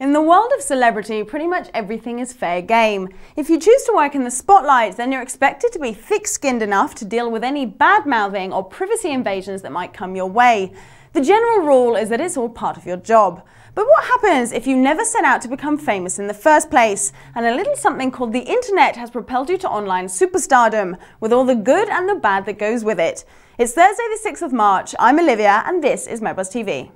In the world of celebrity, pretty much everything is fair game. If you choose to work in the spotlight, then you're expected to be thick-skinned enough to deal with any bad-mouthing or privacy invasions that might come your way. The general rule is that it's all part of your job. But what happens if you never set out to become famous in the first place, and a little something called the internet has propelled you to online superstardom, with all the good and the bad that goes with it? It's Thursday the 6th of March, I'm Olivia, and this is MoBuzz TV.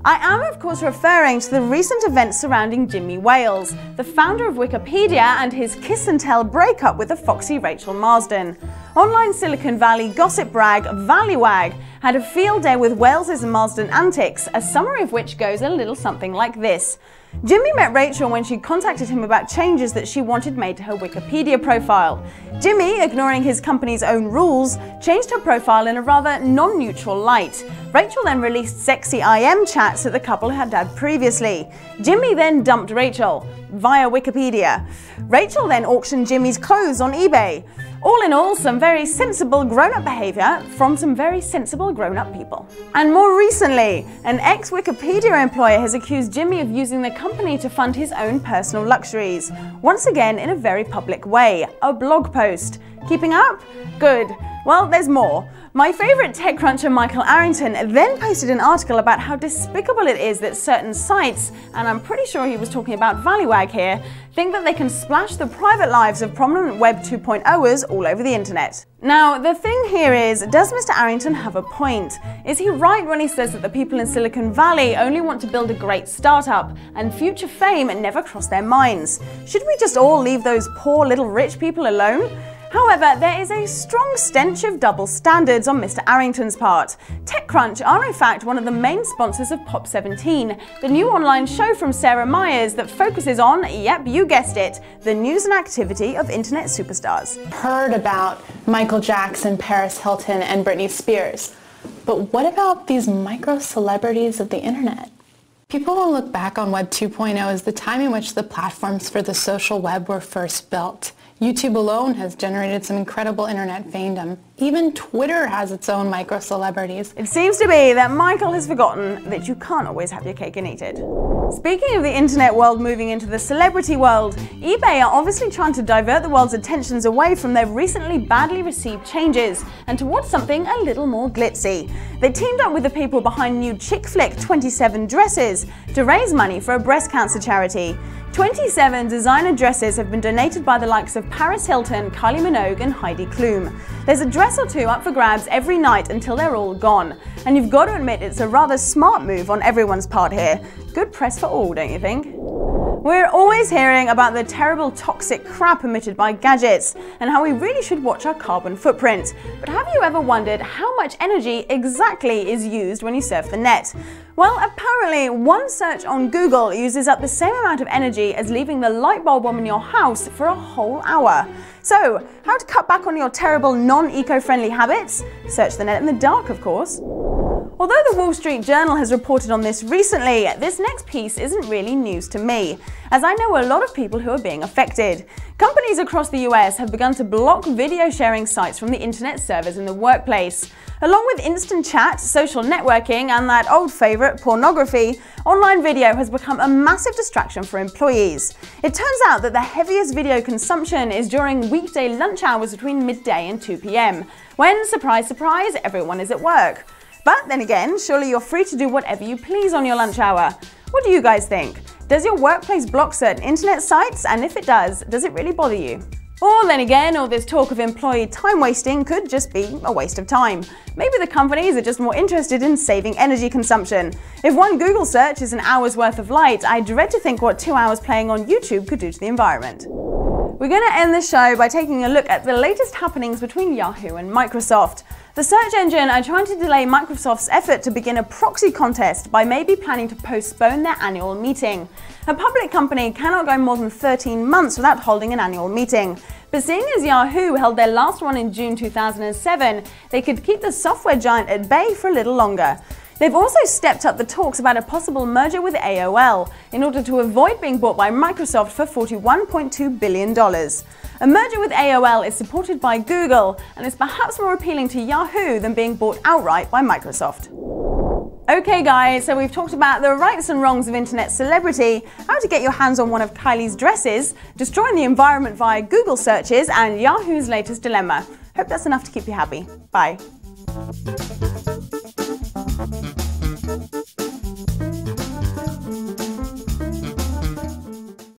I am, of course, referring to the recent events surrounding Jimmy Wales, the founder of Wikipedia, and his kiss-and-tell breakup with the foxy Rachel Marsden. Online Silicon Valley gossip brag Valleywag had a field day with Wales' and Marsden antics, a summary of which goes a little something like this. Jimmy met Rachel when she contacted him about changes that she wanted made to her Wikipedia profile. Jimmy, ignoring his company's own rules, changed her profile in a rather non-neutral light. Rachel then released sexy IM chats that the couple had had previously. Jimmy then dumped Rachel via Wikipedia. Rachel then auctioned Jimmy's clothes on eBay. All in all, some very sensible grown-up behaviour from some very sensible grown-up people. And more recently, an ex-Wikipedia employee has accused Jimmy of using the company to fund his own personal luxuries. Once again, in a very public way, a blog post. Keeping up? Good. Well, there's more. My favourite tech cruncher Michael Arrington then posted an article about how despicable it is that certain sites, and I'm pretty sure he was talking about Valleywag here, think that they can splash the private lives of prominent Web 2.0ers all over the internet. Now, the thing here is, does Mr. Arrington have a point? Is he right when he says that the people in Silicon Valley only want to build a great startup, and future fame never crossed their minds? Should we just all leave those poor little rich people alone? However, there is a strong stench of double standards on Mr. Arrington's part. TechCrunch are in fact one of the main sponsors of Pop 17, the new online show from Sarah Myers that focuses on, yep, you guessed it, the news and activity of internet superstars. Heard about Michael Jackson, Paris Hilton, and Britney Spears. But what about these micro-celebrities of the internet? People will look back on Web 2.0 as the time in which the platforms for the social web were first built. YouTube alone has generated some incredible internet fandom. Even Twitter has its own micro-celebrities. It seems to be that Michael has forgotten that you can't always have your cake and eat it. Speaking of the internet world moving into the celebrity world, eBay are obviously trying to divert the world's attentions away from their recently badly received changes and towards something a little more glitzy. They teamed up with the people behind new chick flick 27 dresses to raise money for a breast cancer charity. 27 designer dresses have been donated by the likes of Paris Hilton, Kylie Minogue and Heidi Klum. There's a dress or two up for grabs every night until they're all gone. And you've got to admit it's a rather smart move on everyone's part here. Good press for all, don't you think? We're always hearing about the terrible toxic crap emitted by gadgets and how we really should watch our carbon footprint. But have you ever wondered how much energy exactly is used when you surf the net? Well, apparently one search on Google uses up the same amount of energy as leaving the light bulb on in your house for a whole hour. So, how to cut back on your terrible non-eco-friendly habits? Search the net in the dark, of course. Although the Wall Street Journal has reported on this recently, this next piece isn't really news to me, as I know a lot of people who are being affected. Companies across the US have begun to block video sharing sites from the internet servers in the workplace. Along with instant chat, social networking, and that old favourite, pornography, online video has become a massive distraction for employees. It turns out that the heaviest video consumption is during weekday lunch hours between midday and 2 p.m, when, surprise, surprise, everyone is at work. But then again, surely you're free to do whatever you please on your lunch hour. What do you guys think? Does your workplace block certain internet sites? And if it does it really bother you? Or then again, all this talk of employee time wasting could just be a waste of time. Maybe the companies are just more interested in saving energy consumption. If one Google search is an hour's worth of light, I dread to think what 2 hours playing on YouTube could do to the environment. We're going to end the show by taking a look at the latest happenings between Yahoo and Microsoft. The search engine are trying to delay Microsoft's effort to begin a proxy contest by maybe planning to postpone their annual meeting. A public company cannot go more than 13 months without holding an annual meeting. But seeing as Yahoo held their last one in June 2007, they could keep the software giant at bay for a little longer. They've also stepped up the talks about a possible merger with AOL in order to avoid being bought by Microsoft for $41.2 billion. A merger with AOL is supported by Google and is perhaps more appealing to Yahoo than being bought outright by Microsoft. Okay guys, so we've talked about the rights and wrongs of internet celebrity, how to get your hands on one of Kylie's dresses, destroying the environment via Google searches, and Yahoo's latest dilemma. Hope that's enough to keep you happy. Bye.